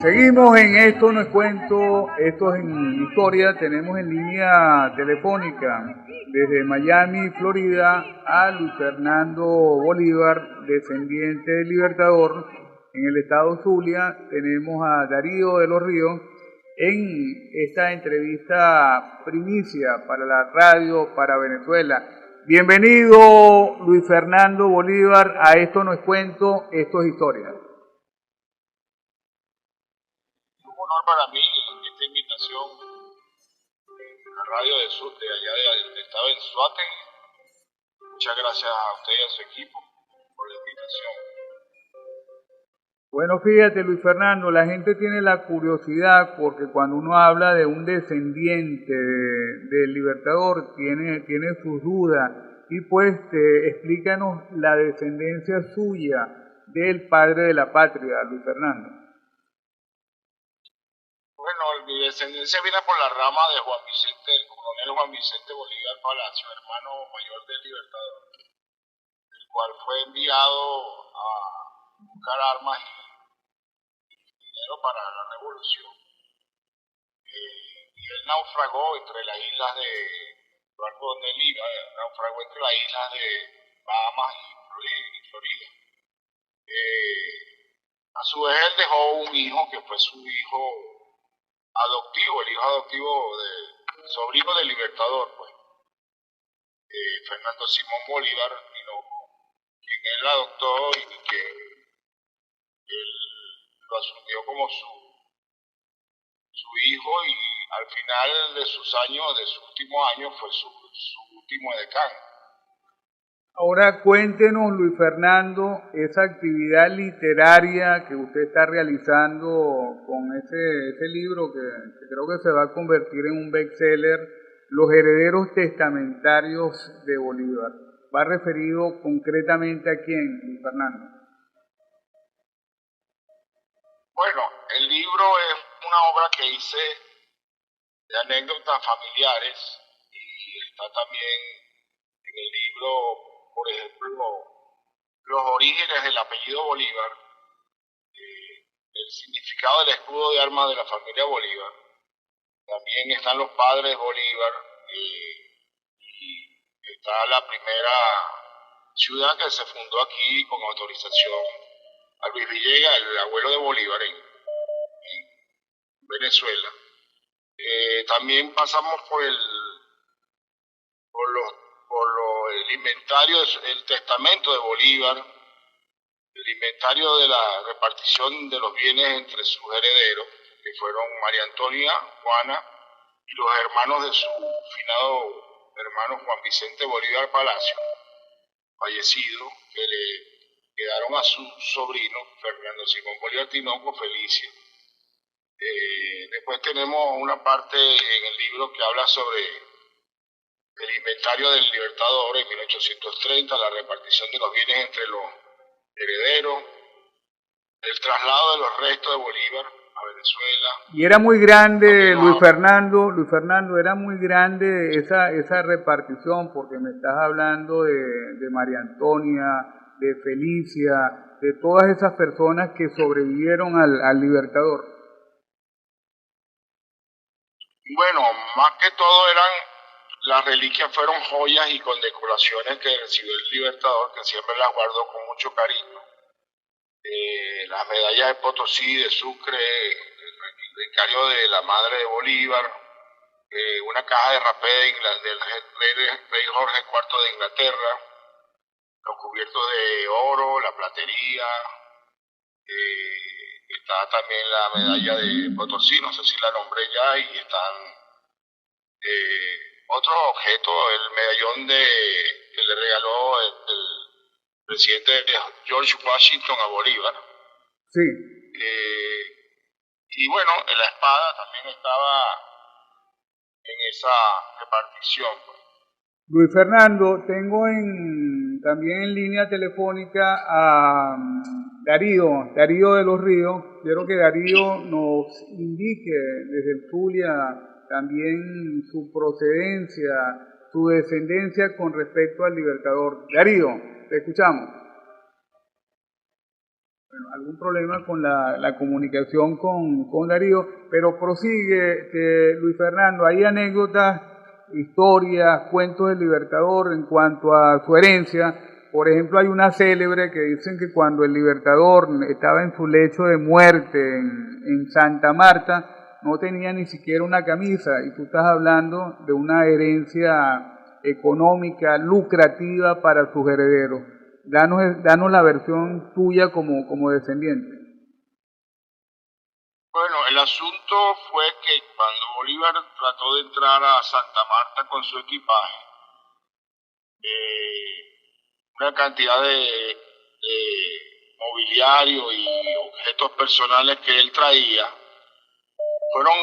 Seguimos en Esto No es Cuento, esto es en Historia. Tenemos en línea telefónica desde Miami, Florida, a Luis Fernando Bolívar, descendiente del Libertador en el estado Zulia. Tenemos a Darío de los Ríos en esta entrevista primicia para la radio, para Venezuela. Bienvenido, Luis Fernando Bolívar, a Esto No es Cuento, esto es Historia. Honor para mí esta invitación en la radio de allá del estado del Suate. Muchas gracias a usted y a su equipo por la invitación. Bueno, fíjate, Luis Fernando, la gente tiene la curiosidad porque cuando uno habla de un descendiente del Libertador tiene sus dudas, y pues explícanos la descendencia suya del padre de la patria, Luis Fernando. Bueno, mi descendencia viene por la rama de Juan Vicente, el coronel Juan Vicente Bolívar Palacio, hermano mayor del Libertador, el cual fue enviado a buscar armas y dinero para la revolución. Y él naufragó entre las islas de Eduardo, donde él iba, naufragó entre las islas de Bahamas y Florida. A su vez él dejó un hijo que fue su hijo adoptivo, el hijo adoptivo de sobrino del Libertador, pues, Fernando Simón Bolívar, quien él adoptó y que él lo asumió como su hijo, y al final de sus años, de sus últimos años, fue su último edecán. Ahora cuéntenos, Luis Fernando, esa actividad literaria que usted está realizando con ese libro que creo que se va a convertir en un bestseller, Los herederos testamentarios de Bolívar. ¿Va referido concretamente a quién, Luis Fernando? Bueno, el libro es una obra que hice de anécdotas familiares, y está también en el libro, por ejemplo, los orígenes del apellido Bolívar, el significado del escudo de armas de la familia Bolívar. También están los padres Bolívar, y está la primera ciudad que se fundó aquí con autorización a Luis Villegas, el abuelo de Bolívar en Venezuela. También pasamos por el inventario, el testamento de Bolívar, el inventario de la repartición de los bienes entre sus herederos, que fueron María Antonia, Juana y los hermanos de su finado hermano Juan Vicente Bolívar Palacio, fallecido, que le quedaron a su sobrino Fernando Simón Bolívar Tinoco, Felicia. Después tenemos una parte en el libro que habla sobre el inventario del Libertador en 1830, la repartición de los bienes entre los herederos, el traslado de los restos de Bolívar a Venezuela. Y era muy grande, Luis Fernando, era muy grande esa repartición, porque me estás hablando de María Antonia, de Felicia, de todas esas personas que sobrevivieron al Libertador. Bueno, más que todo las reliquias fueron joyas y condecoraciones que recibió el Libertador, que siempre las guardó con mucho cariño. Las medallas de Potosí, de Sucre, el relicario de la madre de Bolívar, una caja de rapé del rey Jorge IV de Inglaterra, los cubiertos de oro, la platería, está también la medalla de Potosí, no sé si la nombré ya, y están otros objetos, el medallón que le regaló el presidente George Washington a Bolívar. Sí. Y bueno, la espada también estaba en esa repartición. Luis Fernando, tengo también en línea telefónica a Darío de los Ríos. Quiero que Darío nos indique desde el Zulia también su procedencia, su descendencia con respecto al Libertador. Darío, te escuchamos. algún problema con la comunicación con Darío, pero prosigue, Luis Fernando, hay anécdotas, historias, cuentos del Libertador en cuanto a su herencia. Por ejemplo, hay una célebre que dicen que cuando el Libertador estaba en su lecho de muerte en Santa Marta, no tenía ni siquiera una camisa, y tú estás hablando de una herencia económica lucrativa para sus herederos. Danos la versión tuya como descendiente. Bueno, el asunto fue que cuando Bolívar trató de entrar a Santa Marta con su equipaje, una cantidad de mobiliario y objetos personales que él traía fueron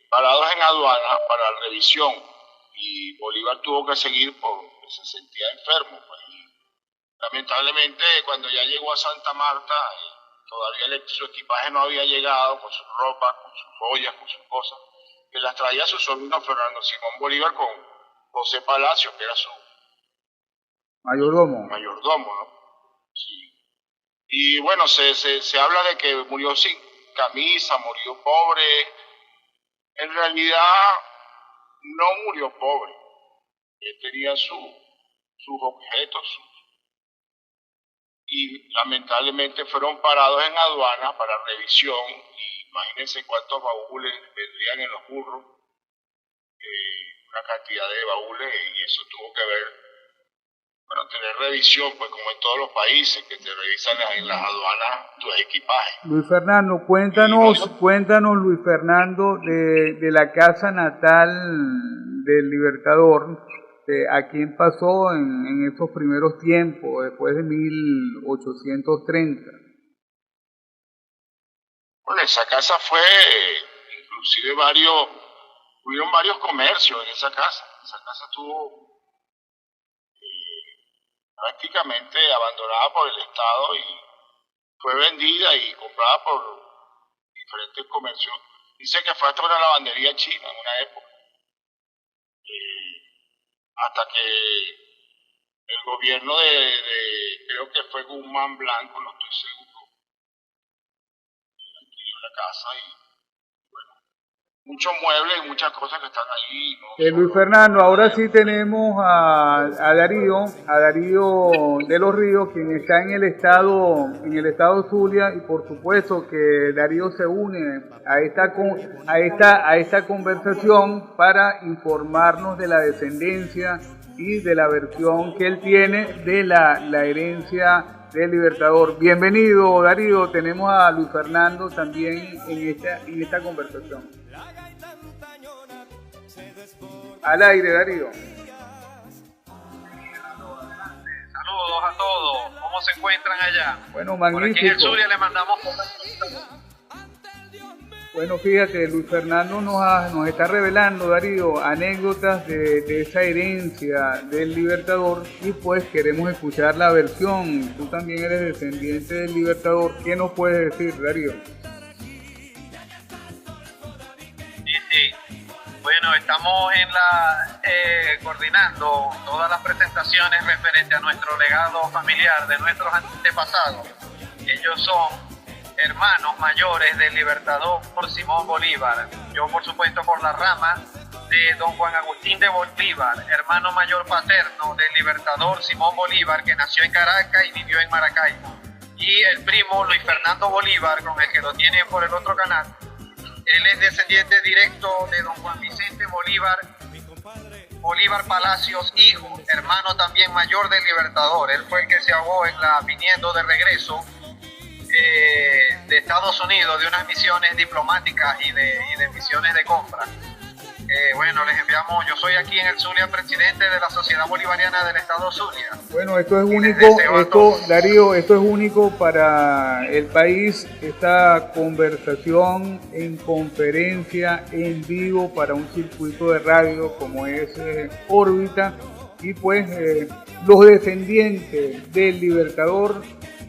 parados en aduana para revisión, y Bolívar tuvo que seguir porque se sentía enfermo. Pues. Lamentablemente, cuando ya llegó a Santa Marta, todavía su equipaje no había llegado con su ropa, con sus joyas, con sus cosas, que las traía su sobrino Fernando Simón Bolívar con José Palacio, que era su mayordomo, ¿no? Sí. Y bueno, se habla de que murió sin camisa, murió pobre. En realidad, no murió pobre. Él tenía sus objetos, y lamentablemente fueron parados en aduana para revisión. Y imagínense cuántos baúles vendrían en los burros, una cantidad de baúles, y eso tuvo que ver, tener revisión, pues como en todos los países, que te revisan en las aduanas tu equipaje. Luis Fernando, cuéntanos Luis Fernando, de la casa natal del Libertador. ¿A quién pasó en esos primeros tiempos, después de 1830? Bueno, esa casa fue, inclusive hubieron varios comercios en esa casa. Esa casa estuvo prácticamente abandonada por el Estado y fue vendida y comprada por diferentes comercios. Dice que fue hasta una lavandería china en una época. Hasta que el gobierno creo que fue Guzmán Blanco, no estoy seguro, adquirió la casa, y bueno, muchos muebles y muchas cosas que están ahí. ¿No? Luis Fernando, ahora sí tenemos a Darío de los Ríos, quien está en el estado Zulia, y por supuesto que Darío se une a esta conversación para informarnos de la descendencia y de la versión que él tiene de la herencia del Libertador. Bienvenido, Darío. Tenemos a Luis Fernando también en esta conversación. Al aire, Darío. Saludos a todos. ¿Cómo se encuentran allá? Bueno, magnífico. Por aquí en el Zulia le mandamos. Bueno, fíjate, Luis Fernando nos está revelando, Darío, anécdotas de esa herencia del Libertador, y pues queremos escuchar la versión. Tú también eres descendiente del Libertador. ¿Qué nos puedes decir, Darío? Sí. Bueno, estamos coordinando todas las presentaciones referentes a nuestro legado familiar de nuestros antepasados. Ellos son hermanos mayores del Libertador por Simón Bolívar. Yo, por supuesto, por la rama de don Juan Agustín de Bolívar, hermano mayor paterno del Libertador Simón Bolívar, que nació en Caracas y vivió en Maracaibo. Y el primo Luis Fernando Bolívar, con el que lo tienen por el otro canal. Él es descendiente directo de don Juan Vicente Bolívar Palacios, hijo, hermano también mayor del Libertador. Él fue el que se ahogó viniendo de regreso de Estados Unidos, de unas misiones diplomáticas y de misiones de compra. Bueno, les enviamos, yo soy aquí en el Zulia, presidente de la Sociedad Bolivariana del Estado Zulia. Bueno, esto es único, Darío, esto es único para el país, esta conversación en conferencia en vivo para un circuito de radio como es Órbita, y pues los descendientes del Libertador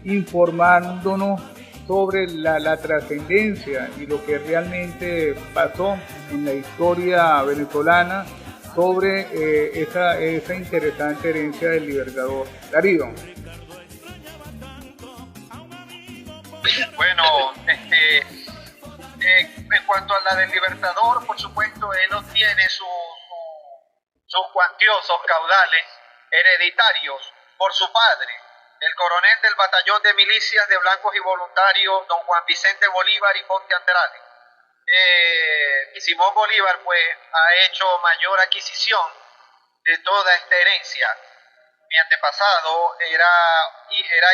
informándonos sobre la trascendencia y lo que realmente pasó en la historia venezolana sobre esa interesante herencia del Libertador. Darío. la del Libertador, por supuesto, él obtiene sus cuantiosos caudales hereditarios por su padre, el coronel del batallón de milicias de blancos y voluntarios, don Juan Vicente Bolívar y Ponte Andrade. Simón Bolívar pues ha hecho mayor adquisición de toda esta herencia. Mi antepasado era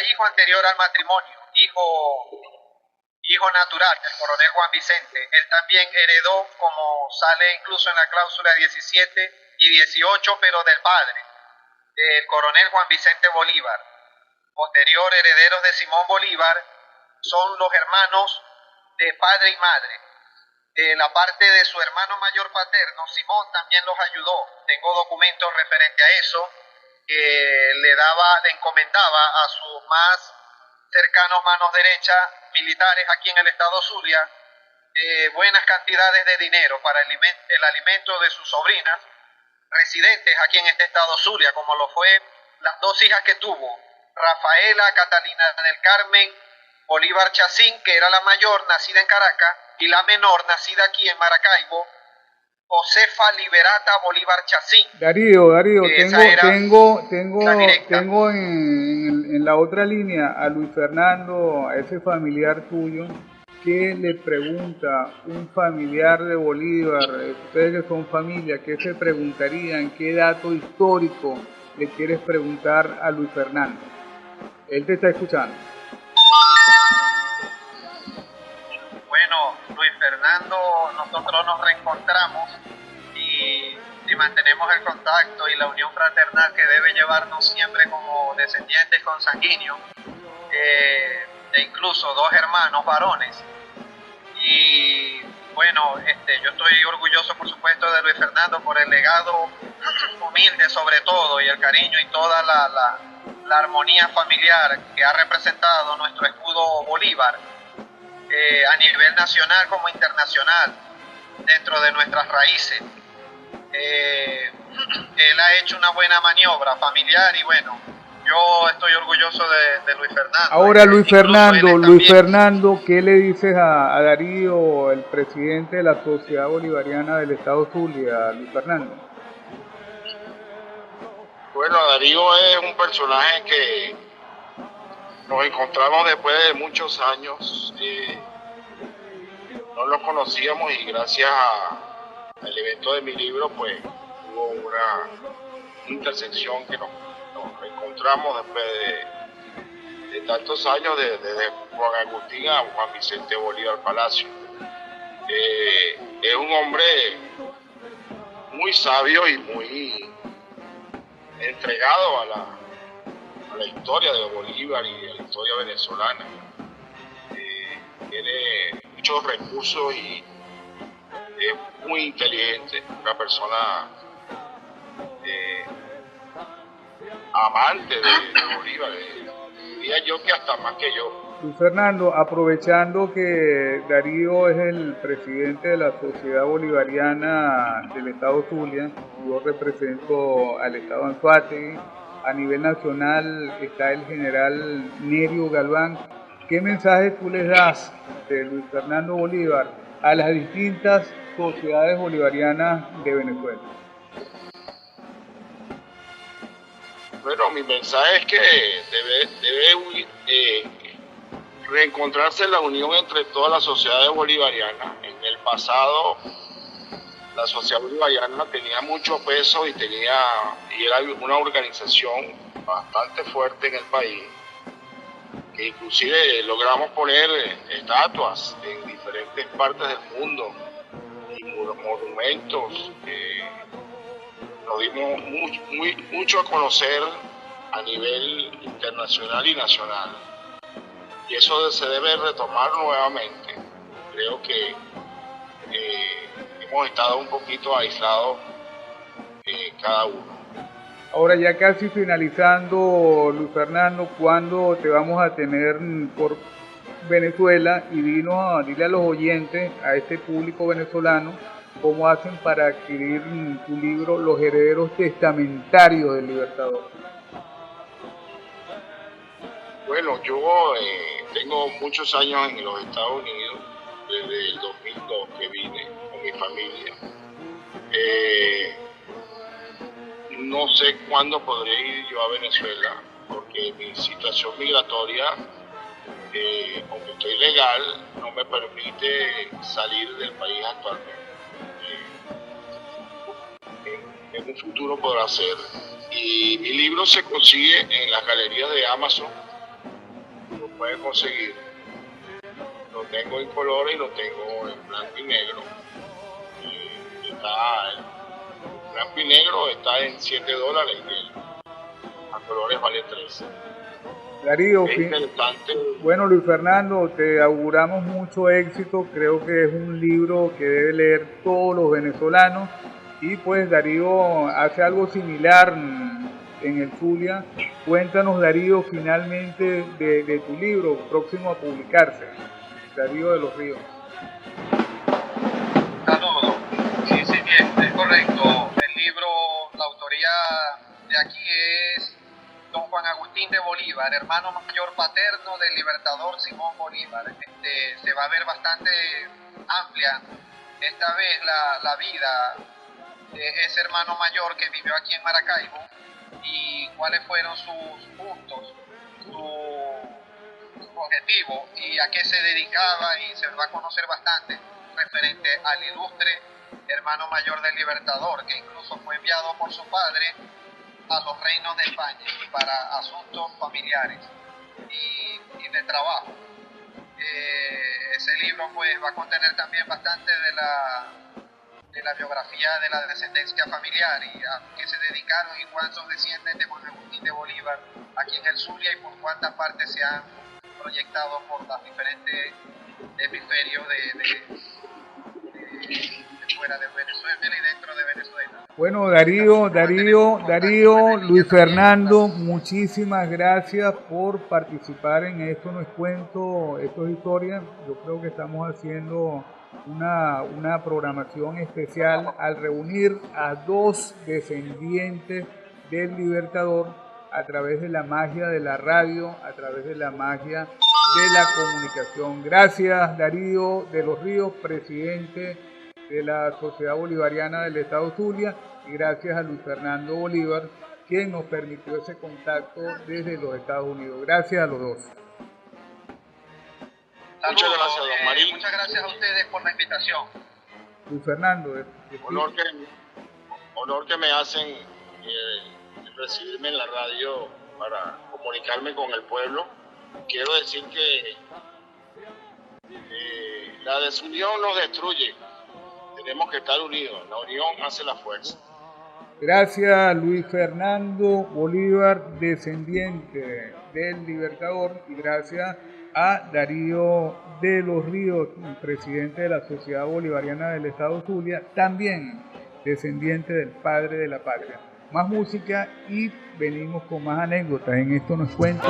hijo anterior al matrimonio, hijo natural del coronel Juan Vicente. Él también heredó, como sale incluso en la cláusula 17 y 18, pero del padre, del coronel Juan Vicente Bolívar. Posterior herederos de Simón Bolívar son los hermanos de padre y madre. De la parte de su hermano mayor paterno, Simón también los ayudó. Tengo documentos referente a eso, que le encomendaba a sus más cercanos manos derechas militares aquí en el estado Zulia buenas cantidades de dinero para el alimento de sus sobrinas residentes aquí en este estado Zulia, como lo fue las dos hijas que tuvo, Rafaela Catalina del Carmen Bolívar Chacín, que era la mayor, nacida en Caracas, y la menor, nacida aquí en Maracaibo, Josefa Liberata Bolívar Chacín. Darío, tengo en la otra línea a Luis Fernando, a ese familiar tuyo, que le pregunta un familiar de Bolívar, ustedes que son familia, ¿qué se preguntarían? ¿Qué dato histórico le quieres preguntar a Luis Fernando? Él te está escuchando. Bueno, Luis Fernando, nosotros nos reencontramos y mantenemos el contacto y la unión fraternal que debe llevarnos siempre como descendientes consanguíneos, de incluso dos hermanos varones. Y bueno, yo estoy orgulloso, por supuesto, de Luis Fernando por el legado humilde sobre todo, y el cariño y toda la armonía familiar que ha representado nuestro escudo Bolívar, a nivel nacional como internacional, dentro de nuestras raíces. Él ha hecho una buena maniobra familiar y bueno, yo estoy orgulloso de Luis Fernando. Ahora Luis Fernando, ¿qué le dices a Darío, el presidente de la Sociedad Bolivariana del Estado Zulia, Luis Fernando? Bueno, Darío es un personaje que nos encontramos después de muchos años, no lo conocíamos y gracias al evento de mi libro pues hubo una intersección que nos encontramos después de tantos años, desde Juan Agustín a Juan Vicente Bolívar Palacio. Es un hombre muy sabio y muy entregado a la historia de Bolívar y a la historia venezolana. Tiene muchos recursos y es muy inteligente, una persona amante de Bolívar, diría yo que hasta más que yo. Luis Fernando, aprovechando que Darío es el presidente de la Sociedad Bolivariana del Estado Zulia, yo represento al Estado Anzoátegui, a nivel nacional está el general Nerio Galván. ¿Qué mensaje tú les das de Luis Fernando Bolívar a las distintas sociedades bolivarianas de Venezuela? Bueno, mi mensaje es que debe reencontrarse la unión entre todas las sociedades bolivarianas. En el pasado, la sociedad bolivariana tenía mucho peso y era una organización bastante fuerte en el país, que inclusive logramos poner estatuas en diferentes partes del mundo y monumentos. Nos dimos mucho a conocer a nivel internacional y nacional, y eso se debe retomar nuevamente. Creo que hemos estado un poquito aislados cada uno. Ahora ya casi finalizando, Luis Fernando, ¿cuándo te vamos a tener por Venezuela? Y dile a los oyentes, a este público venezolano, cómo hacen para adquirir tu libro Los Herederos Testamentarios del Libertador. Bueno, yo tengo muchos años en los Estados Unidos, desde el 2002 que vine. familia. No sé cuándo podré ir yo a Venezuela, porque mi situación migratoria, aunque estoy legal, no me permite salir del país actualmente. En un futuro podrá ser. Y mi libro se consigue en las galerías de Amazon, lo pueden conseguir. Lo tengo en colores y lo tengo en blanco y negro. Está en blanco y negro, está en $7 y a colores vale 13. Darío, interesante. Bueno, Luis Fernando, te auguramos mucho éxito. Creo que es un libro que debe leer todos los venezolanos. Y pues Darío hace algo similar en el Zulia. Cuéntanos, Darío, finalmente de tu libro próximo a publicarse, Darío de los Ríos. Saludos. Sí, es correcto. El libro, la autoría de aquí es don Juan Agustín de Bolívar, hermano mayor paterno del libertador Simón Bolívar. Se va a ver bastante amplia esta vez la vida de ese hermano mayor que vivió aquí en Maracaibo y cuáles fueron sus puntos, su objetivo y a qué se dedicaba, y se va a conocer bastante referente al ilustre hermano mayor del libertador, que incluso fue enviado por su padre a los reinos de España para asuntos familiares y de trabajo. Ese libro pues va a contener también bastante de la biografía de la descendencia familiar y a qué se dedicaron y cuántos descienden de Juan Agustín de Bolívar aquí en el Zulia y por cuántas partes se han proyectado por los diferentes hemisferios de fuera de Venezuela y dentro de Venezuela. Bueno, Darío, Luis Fernando, muchísimas gracias por participar en Esto No Es Cuento, Esto Es Historia. Yo creo que estamos haciendo una programación especial al reunir a dos descendientes del Libertador a través de la magia de la radio, a través de la magia de la comunicación. Gracias, Darío de los Ríos, presidente de la Sociedad Bolivariana del Estado Zulia, y gracias a Luis Fernando Bolívar, quien nos permitió ese contacto desde los Estados Unidos. Gracias a los dos. Muchas gracias, don Marín. Muchas gracias a ustedes por la invitación. Luis Fernando. Honor que me hacen recibirme en la radio para comunicarme con el pueblo. Quiero decir que la desunión nos destruye. Tenemos que estar unidos. La unión hace la fuerza. Gracias, Luis Fernando Bolívar, descendiente del Libertador, y gracias a Darío de los Ríos, presidente de la Sociedad Bolivariana del Estado Zulia, también descendiente del padre de la patria. Más música y venimos con más anécdotas en Esto No Es Cuento.